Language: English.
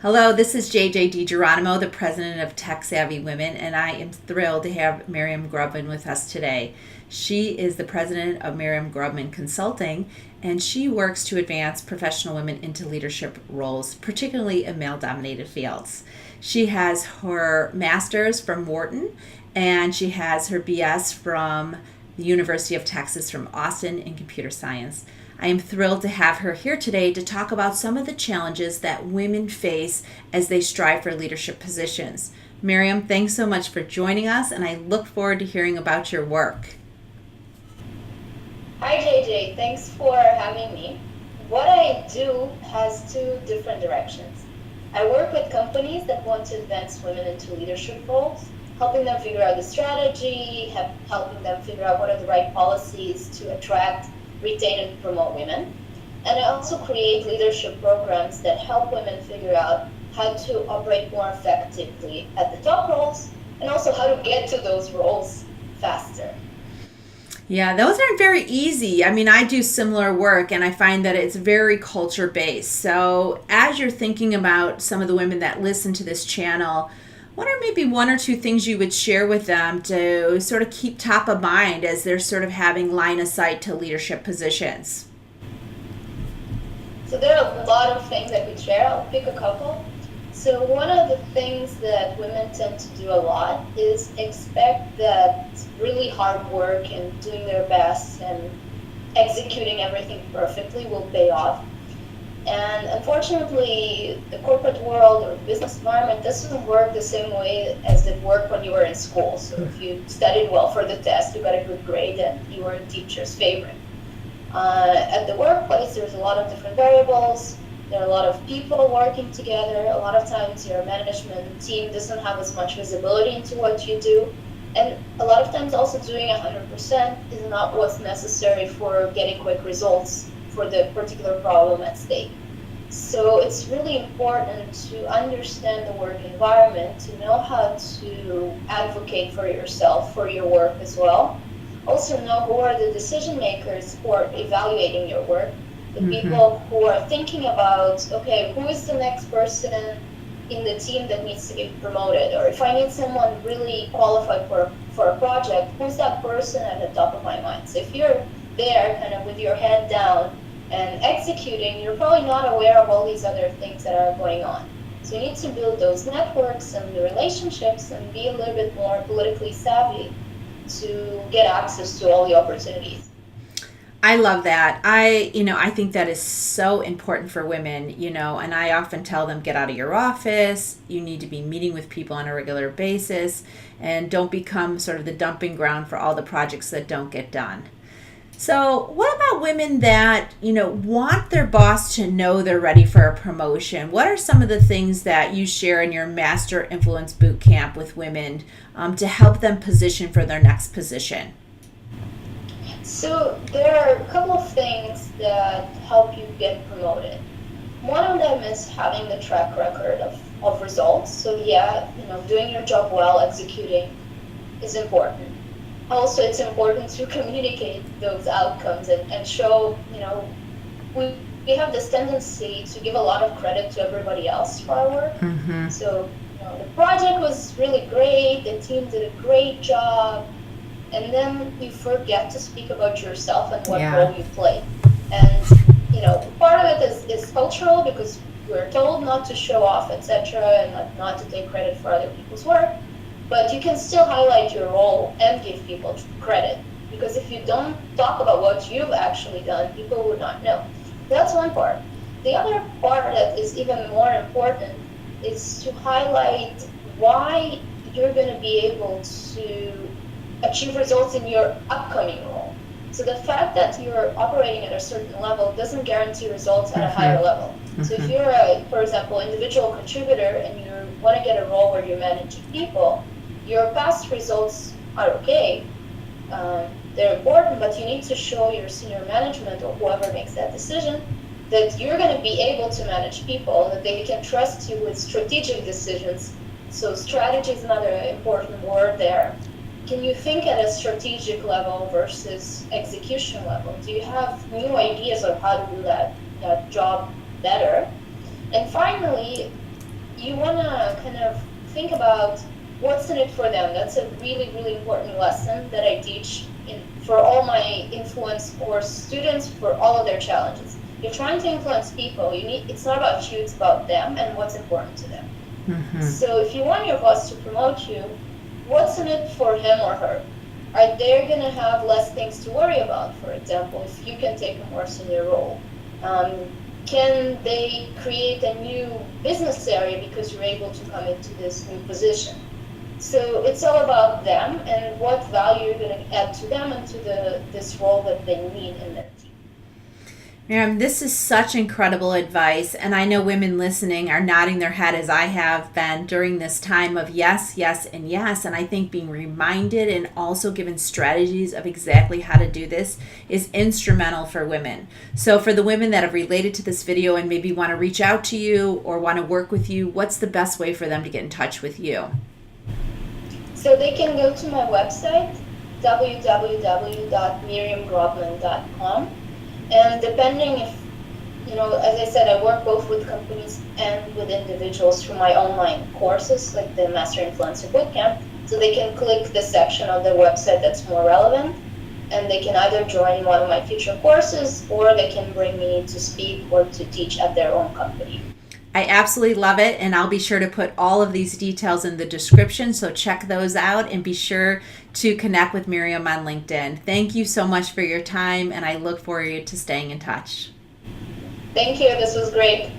Hello, this is JJ DiGeronimo, the president of Tech Savvy Women, and I am thrilled to have Miriam Grobman with us today. She is the president of Miriam Grobman Consulting, and she works to advance professional women into leadership roles, particularly in male-dominated fields. She has her master's from Wharton, and she has her BS from the University of Texas from Austin in computer science. I am thrilled to have her here today to talk about some of the challenges that women face as they strive for leadership positions. Miriam, thanks so much for joining us, and I look forward to hearing about your work. Hi JJ, thanks for having me. What I do has two different directions. I work with companies that want to advance women into leadership roles, helping them figure out the strategy, helping them figure out what are the right policies to attract, retain, and promote women. And I also create leadership programs that help women figure out how to operate more effectively at the top roles and also how to get to those roles faster. Yeah, those aren't very easy. I mean, I do similar work and I find that it's very culture based. So, as you're thinking about some of the women that listen to this channel, what are maybe one or two things you would share with them to sort of keep top of mind as they're sort of having line of sight to leadership positions? So there are a lot of things I could share. I'll pick a couple. So one of the things that women tend to do a lot is expect that really hard work and doing their best and executing everything perfectly will pay off. And unfortunately, the corporate world or business environment doesn't work the same way as it worked when you were in school. So if you studied well for the test, you got a good grade, and you were a teacher's favorite. At the workplace, there's a lot of different variables. There are a lot of people working together. A lot of times your management team doesn't have as much visibility into what you do. And a lot of times also doing 100% is not what's necessary for getting quick results for the particular problem at stake. So it's really important to understand the work environment, to know how to advocate for yourself, for your work as well. Also know who are the decision makers who are evaluating your work, the people who are thinking about, okay, who is the next person in the team that needs to get promoted? Or if I need someone really qualified for a project, who's that person at the top of my mind? So if you're there kind of with your head down and executing, you're probably not aware of all these other things that are going on. So you need to build those networks and the relationships and be a little bit more politically savvy to get access to all the opportunities. I love that. I think that is so important for women, and I often tell them get out of your office. You need to be meeting with people on a regular basis and don't become sort of the dumping ground for all the projects that don't get done. So, what about women that, want their boss to know they're ready for a promotion? What are some of the things that you share in your Master Influence Boot Camp with women to help them position for their next position? So there are a couple of things that help you get promoted. One of them is having the track record of results. So yeah, doing your job well, executing is important. Also, it's important to communicate those outcomes and show, we have this tendency to give a lot of credit to everybody else for our work. So, the project was really great, the team did a great job, and then you forget to speak about yourself and what role you play. And, part of it is cultural because we're told not to show off, etc., and not to take credit for other people's work. But you can still highlight your role and give people credit. Because if you don't talk about what you've actually done, people would not know. That's one part. The other part that is even more important is to highlight why you're going to be able to achieve results in your upcoming role. So the fact that you're operating at a certain level doesn't guarantee results at a higher level. So if you're a, for example, individual contributor and you want to get a role where you're managing people, your past results are okay. They're important, but you need to show your senior management or whoever makes that decision that you're going to be able to manage people, that they can trust you with strategic decisions. So strategy is another important word there. Can you think at a strategic level versus execution level? Do you have new ideas of how to do that job better? And finally, you want to kind of think about what's in it for them. That's a really, really important lesson that I teach for all my influence course students for all of their challenges. You're trying to influence people. It's not about you, it's about them and what's important to them. So if you want your boss to promote you, what's in it for him or her? Are they going to have less things to worry about, for example, if you can take a more senior role? Can they create a new business area because you're able to come into this new position? So it's all about them and what value you're going to add to them and to this role that they need in their team. Miriam, this is such incredible advice, and I know women listening are nodding their head as I have been during this time of yes, yes, and yes, and I think being reminded and also given strategies of exactly how to do this is instrumental for women. So for the women that have related to this video and maybe want to reach out to you or want to work with you, what's the best way for them to get in touch with you? So they can go to my website, www.miriamgrobman.com. And depending if, as I said, I work both with companies and with individuals through my online courses, like the Master Influencer Bootcamp. So they can click the section of the website that's more relevant, and they can either join one of my future courses, or they can bring me to speak or to teach at their own company. I absolutely love it, and I'll be sure to put all of these details in the description, so check those out and be sure to connect with Miriam on LinkedIn. Thank you so much for your time, and I look forward to staying in touch. Thank you. This was great.